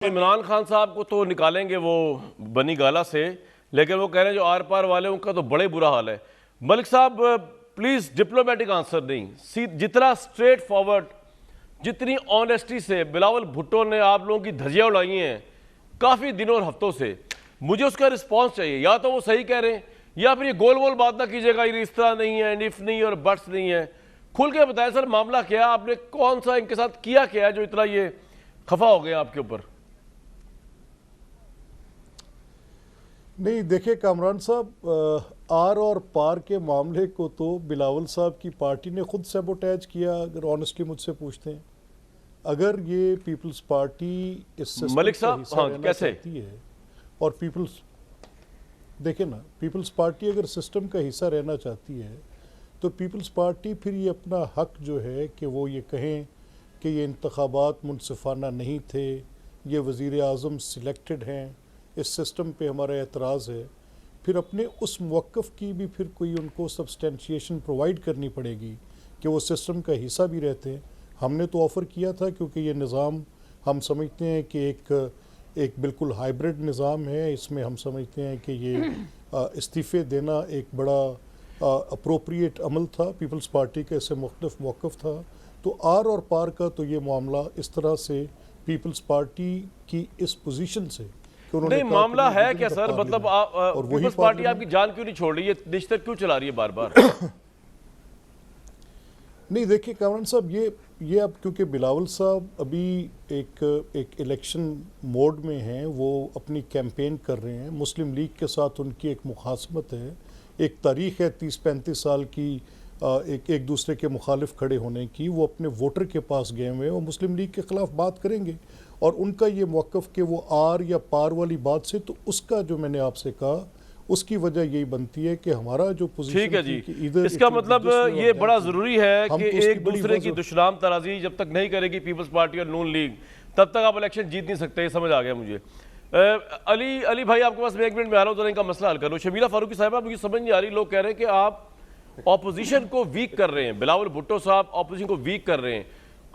इमरान खान साहब को तो निकालेंगे वो बनी गाला से, लेकिन वो कह रहे हैं जो आर पार वाले उनका तो बड़े बुरा हाल है। मलिक साहब प्लीज डिप्लोमेटिक आंसर नहीं, जितना स्ट्रेट फॉरवर्ड, जितनी ऑनेस्टी से बिलावल भुट्टो ने आप लोगों की धज्जियां उड़ाई हैं काफी दिनों और हफ्तों से, मुझे उसका रिस्पॉन्स चाहिए। या तो वो सही कह रहे हैं या फिर ये गोल गोल बात ना कीजिएगा, ये इस तरह नहीं है, इफ नहीं और बट्स नहीं है। खुल के बताएं सर, मामला क्या है, आपने कौन सा इनके साथ किया क्या है जो इतना ये खफा हो गया आपके ऊपर? नहीं देखिए कामरान साहब, आर और पार के मामले को तो बिलावल साहब की पार्टी ने खुद सैबोटैज किया। अगर ऑनेस्टली मुझसे पूछते हैं, अगर ये पीपल्स पार्टी इस मलिक साहब कैसे है और पीपल्स देखे ना, पीपल्स पार्टी अगर सिस्टम का हिस्सा रहना चाहती है तो पीपल्स पार्टी फिर ये अपना हक जो है कि वो ये कहें कि ये इंतखाबात मुनसिफाना नहीं थे, ये वज़ीर आज़म सिलेक्टेड हैं, इस सिस्टम पे हमारा एतराज़ है, फिर अपने उस मौक़िफ़ की भी फिर कोई उनको सब्सटेंशिएशन प्रोवाइड करनी पड़ेगी कि वो सिस्टम का हिस्सा भी रहते हैं। हमने तो ऑफ़र किया था क्योंकि ये निज़ाम हम समझते हैं कि एक बिल्कुल हाइब्रिड निज़ाम है। इसमें हम समझते हैं कि ये इस्तीफ़े देना एक बड़ा अप्रोप्रिएट अमल था, पीपल्स पार्टी का इससे मुख्तलिफ मौक़िफ़ था। तो आर और पार का तो ये मामला इस तरह से पीपल्स पार्टी की इस पोजीशन से नहीं, मामला है क्या सर? मतलब पीपल्स पार्टी आपकी जान क्यों नहीं छोड़ रही है, रिश्ते क्यों चला रही है बार बार? नहीं देखिए कामरान साहब, ये अब क्योंकि बिलावल साहब अभी एक इलेक्शन मोड में हैं, वो अपनी कैंपेन कर रहे हैं, मुस्लिम लीग के साथ उनकी एक मुखासमत है, एक तारीख़ है 30-35 साल की, एक दूसरे के मुखालिफ खड़े होने की। वो अपने वोटर के पास गए हुए हैं, वो मुस्लिम लीग के ख़िलाफ़ बात करेंगे और उनका ये मौक़िफ़ कि वो आर या पार वाली बात से, तो उसका जो मैंने आपसे कहा उसकी वजह यही बनती है कि हमारा जो पोजीशन ठीक है जी, इसका मतलब ये बड़ा ज़रूरी है कि एक दूसरे की दुश्मनाम तराजी जब तक नहीं करेगी पीपल्स पार्टी और नून लीग, तब तक आप इलेक्शन जीत नहीं सकते। ये समझ आ गया मुझे। अली भाई आपके पास मैं 1 मिनट में आ रहा हूँ, तो इनका मसला हल करो। शबीला फारूकी साहब, मुझे समझ नहीं आ रही, लोग कह रहे हैं कि आप ऑपोजिशन को वीक कर रहे हैं, बिलावल भुट्टो साहब ऑपोजिशन को वीक कर रहे हैं।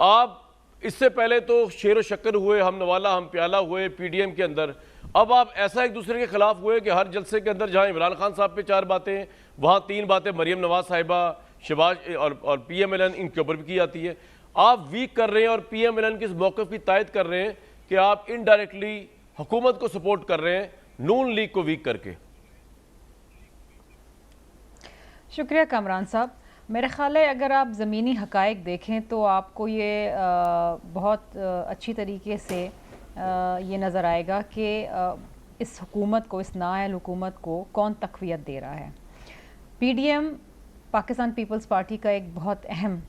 आप इससे पहले तो शेर व शक्कर हुए, हम नवाला हम प्याला हुए पीडीएम के अंदर, अब आप ऐसा एक दूसरे के खिलाफ हुए कि हर जलसे के अंदर जहां इमरान खान साहब पे 4 बातें, वहां 3 बातें मरियम नवाज साहिबा, शहबाज और पीएमएलएन, इनके ऊपर भी की जाती है। आप वीक कर रहे हैं और पीएमएलएन के इस मौक़िफ़ की तायद कर रहे हैं कि आप इनडायरेक्टली हुकूमत को सपोर्ट कर रहे हैं नून लीग को वीक करके। शुक्रिया कामरान साहब। मेरे ख़्याल है अगर आप ज़मीनी हक़ाइक़ देखें तो आपको ये बहुत अच्छी तरीके से ये नज़र आएगा कि इस हुकूमत को, इस नाअहल हुकूमत को कौन तक़वियत दे रहा है। पीडीएम पाकिस्तान पीपल्स पार्टी का एक बहुत अहम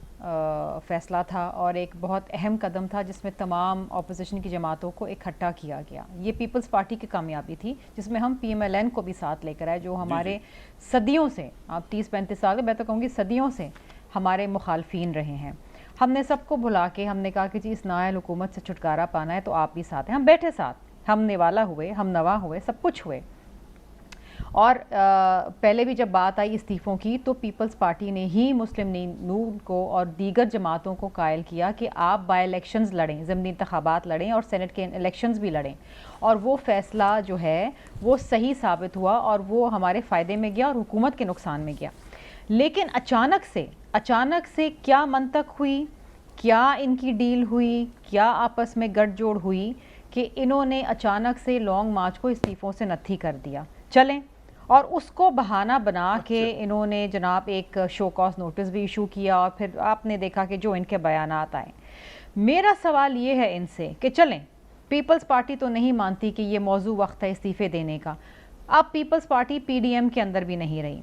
फ़ैसला था और एक बहुत अहम कदम था जिसमें तमाम अपोजिशन की जमातों को इकट्ठा किया गया। ये पीपल्स पार्टी की कामयाबी थी जिसमें हम पीएमएलएन को भी साथ लेकर आए, जो हमारे सदियों से, आप 30-35 साल, मैं तो कहूँगी सदियों से हमारे मुखालफीन रहे हैं। हमने सबको बुला के हमने कहा कि जी इस नाअहल हुकूमत से छुटकारा पाना है तो आप भी साथ हैं। हम बैठे साथ, हम नेवाला हुए, हम नवा हुए, सब कुछ हुए। और पहले भी जब बात आई इस्तीफ़ों की तो पीपल्स पार्टी ने ही मुस्लिम नून को और दीगर जमातों को कायल किया कि आप बाई इलेक्शंस लड़ें, ज़मीनी इंतखाबात लड़ें और सेनेट के इलेक्शंस भी लड़ें। और वो फ़ैसला जो है वो सही साबित हुआ और वो हमारे फ़ायदे में गया और हुकूमत के नुकसान में गया। लेकिन अचानक से क्या मंतक हुई, क्या इनकी डील हुई, क्या आपस में गठजोड़ हुई कि इन्होंने अचानक से लॉन्ग मार्च को इस्तीफ़ों से नत्थी कर दिया। चलें, और उसको बहाना बना के इन्होंने जनाब एक शो कॉज नोटिस भी इशू किया और फिर आपने देखा कि जो इनके बयानात आए। मेरा सवाल ये है इनसे कि चलें, पीपल्स पार्टी तो नहीं मानती कि ये मौजू वक्त है इस्तीफ़े देने का। अब पीपल्स पार्टी पीडीएम के अंदर भी नहीं रही।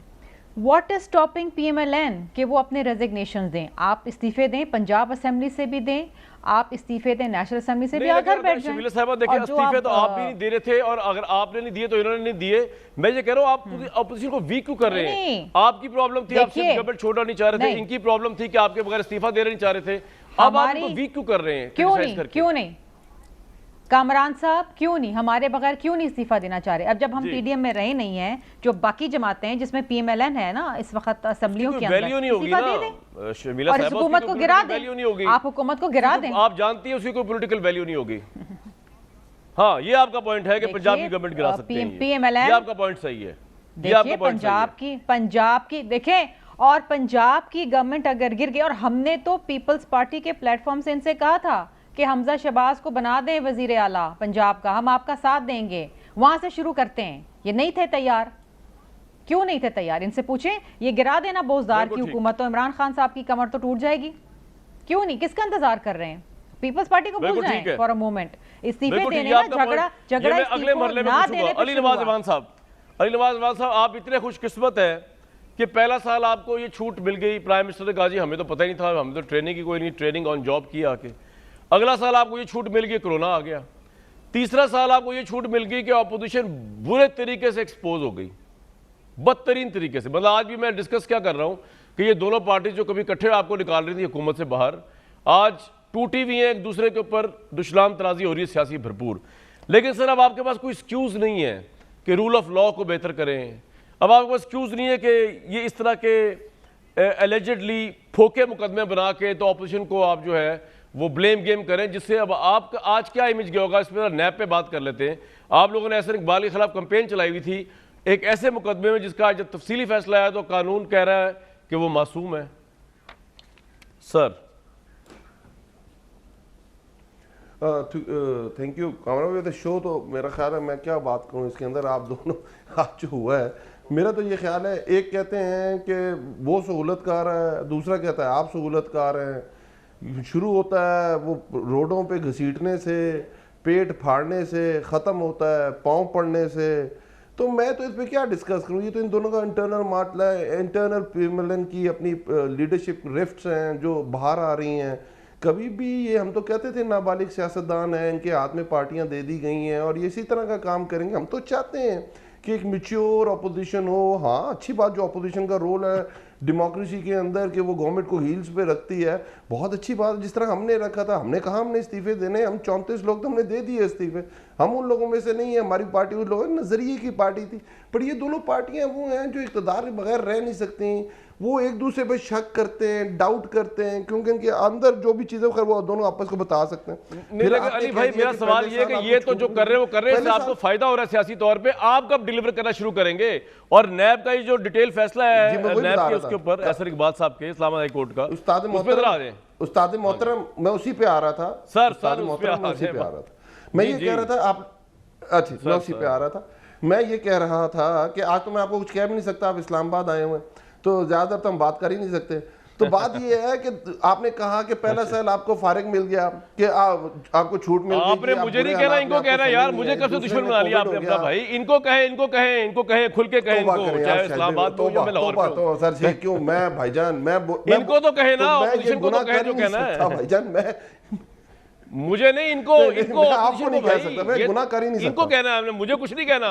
व्हाट इज स्टॉपिंग पीएमएलएन कि वो अपने रेजिग्नेशन दें? आप इस्तीफ़े दें, पंजाब असेंबली से भी दें, आप इस्तीफे दें नेशनल असेंबली से भी, अगर बैठ जाएं। शबीला साहब देखिए, इस्तीफे तो आप भी नहीं दे रहे थे और अगर आपने नहीं दिए तो इन्होंने नहीं दिए। मैं ये कह रहा हूँ आप अपोजिशन को वीक क्यों कर रहे हैं? आपकी प्रॉब्लम थी, आप गवर्नमेंट छोड़ना नहीं चाह रहे थे, इनकी प्रॉब्लम थी कि आपके बगैर इस्तीफा देना नहीं चाह रहे थे। अब आप इनको वीक क्यों कर रहे हैं? क्यों नहीं कामरान साहब, क्यों नहीं? हमारे बगैर क्यों नहीं इस्तीफा देना चाह रहे? अब जब हम पीडीएम में रहे नहीं हैं, जो बाकी जमातें हैं जिसमें पीएमएलएन है ना इस वक्त असेंबलियों के अंदर, इस्तीफा दे दें और हुकूमत को गिरा दें। आप हुकूमत को गिरा दें, आप जानती है उसकी कोई पॉलिटिकल वैल्यू नहीं होगी। हाँ, ये आपका पॉइंट है कि पंजाब की गवर्नमेंट गिरा सकते हैं PMLN, ये आपका पॉइंट सही है। देखिए पंजाब की देखें, और पंजाब की गवर्नमेंट अगर गिर गई, और हमने तो पीपल्स पार्टी के प्लेटफॉर्म से इनसे कहा था कि हमजा शहबाज को बना दें वजीर आला पंजाब का, हम आपका साथ देंगे, वहां से शुरू करते हैं। ये नहीं थे तैयार, क्यों नहीं थे तैयार? इनसे पूछें। ये गिरा देना बोझदार की हुकूमत, तो इमरान खान साहब की कमर तो टूट जाएगी। क्यों नहीं, किसका इंतजार कर रहे हैं? पीपल्स पार्टी को भूल जाएं फॉर अ मोमेंट, इस्तीफे देने ना, झगड़ा अगले मरले में अली नवाज अमान साहब, आप इतने खुशकिस्मत हैं कि पहला साल आपको ये छूट मिल गई, प्राइम मिनिस्टर ने कहा जी हमें तो पता ही नहीं था, हमें तो ट्रेनिंग की कोई नहीं, ट्रेनिंग ऑन जॉब की आके। अगला साल आपको ये छूट मिल गई, कोरोना आ गया। तीसरा साल आपको ये छूट मिल गई कि ऑपोजिशन बुरे तरीके से एक्सपोज हो गई, बदतरीन तरीके से। मतलब आज भी मैं डिस्कस क्या कर रहा हूं कि ये दोनों पार्टी जो कभी इकट्ठे आपको निकाल रही थी हुकूमत से बाहर, आज टूटी हुई है, एक दूसरे के ऊपर दुश्मन तराजी हो रही है सियासी भरपूर। लेकिन सर अब आपके पास कोई एक्सक्यूज नहीं है कि रूल ऑफ लॉ को बेहतर करें। अब आपके पास एक्सक्यूज नहीं है कि ये इस तरह के एलिजिडली फोके मुकदमे बना के तो ऑपोजिशन को आप जो है वो ब्लेम गेम करें, जिससे अब आपका आज क्या इमेज गया होगा। इस पर नैब पे बात कर लेते हैं। आप लोगों ने एहसन इकबाल के खिलाफ कंपेन चलाई हुई थी एक ऐसे मुकदमे में जिसका आज जब तफसीली फैसला आया तो कानून कह रहा है कि वो मासूम है। Sir thank you Kamran, show तो मेरा ख्याल है, मैं क्या बात करूं इसके अंदर, आप दोनों आज जो हुआ है, मेरा तो ये ख्याल है, एक कहते हैं कि वो सहूलतकार है, दूसरा कहता है आप सहूलतकार हैं। शुरू होता है वो रोडों पे घसीटने से, पेट फाड़ने से, ख़त्म होता है पाँव पड़ने से। तो मैं तो इस पर क्या डिस्कस करूँ, ये तो इन दोनों का इंटरनल मामला है, इंटरनल PMLN की अपनी लीडरशिप रिफ्ट्स हैं जो बाहर आ रही हैं। कभी भी ये हम तो कहते थे नाबालिग सियासतदान हैं, इनके हाथ में पार्टियां दे दी गई हैं और ये इसी तरह का काम करेंगे। हम तो चाहते हैं कि एक मैच्योर अपोजिशन हो। हाँ, अच्छी बात जो अपोजिशन का रोल है डेमोक्रेसी के अंदर कि वो गवर्नमेंट को हील्स पे रखती है, बहुत अच्छी बात। जिस तरह हमने रखा था, हमने कहा हमने इस्तीफे देने, हम 34 लोग तो हमने दे दिए इस्तीफे। हम उन लोगों में से नहीं है, हमारी पार्टी उन लोगों नजरिए की पार्टी थी। पर ये दोनों पार्टियां वो हैं जो इक़्तिदार के बगैर रह नहीं सकती। वो एक दूसरे पे शक करते हैं, डाउट करते हैं, क्योंकि उनके अंदर जो भी चीजें वो दोनों आपस को बता सकते हैं। फिर अली भाई मेरा सवाल ये है कि ये तो जो कर रहे हैं वो कर रहे हैं, इससे आपको फायदा हो रहा है सियासी तौर पे, आप कब डिलीवर करना शुरू करेंगे? और नैब का ये जो डिटेल फैसला है नैब के उसके ऊपर एहसन इकबाल साहब के इस्लामाबाद हाई कोर्ट का, उस्ताद मोहतरम मैं उसी पे आ रहा था सर, उस्ताद मोहतरम उसी पे आ रहा था। मैं ये कह रहा था आप अच्छा मैं उसी पे आ रहा था। मैं ये कह रहा था कि आज तो मैं आपको कुछ कह भी नहीं सकता, आप इस्लामाबाद आए हुए तो ज्यादातर तो हम बात कर ही नहीं सकते। तो बात ये है कि आपने कहा कि पहला साल आपको फारिग मिल गया कि आपको छूट मिल गई। आपने मुझे नहीं कहना, इनको कहना यार, मुझे कब से दुश्मन बना लिया आपने अपना भाई। इनको कहे खुल के कहे, इनको चाहे इस्लामाबाद हो या लाहौर हो। तो सर क्यों मैं भाईजान मैं इनको तो कहे ना, ऑपोजिशन को तो कहे जो कहना है भाईजान। मैं मुझे नहीं, इनको आपको नहीं कह सकता, मैं गुनाह कर ही नहीं सकता। इनको कहना है, मुझे कुछ नहीं कहना।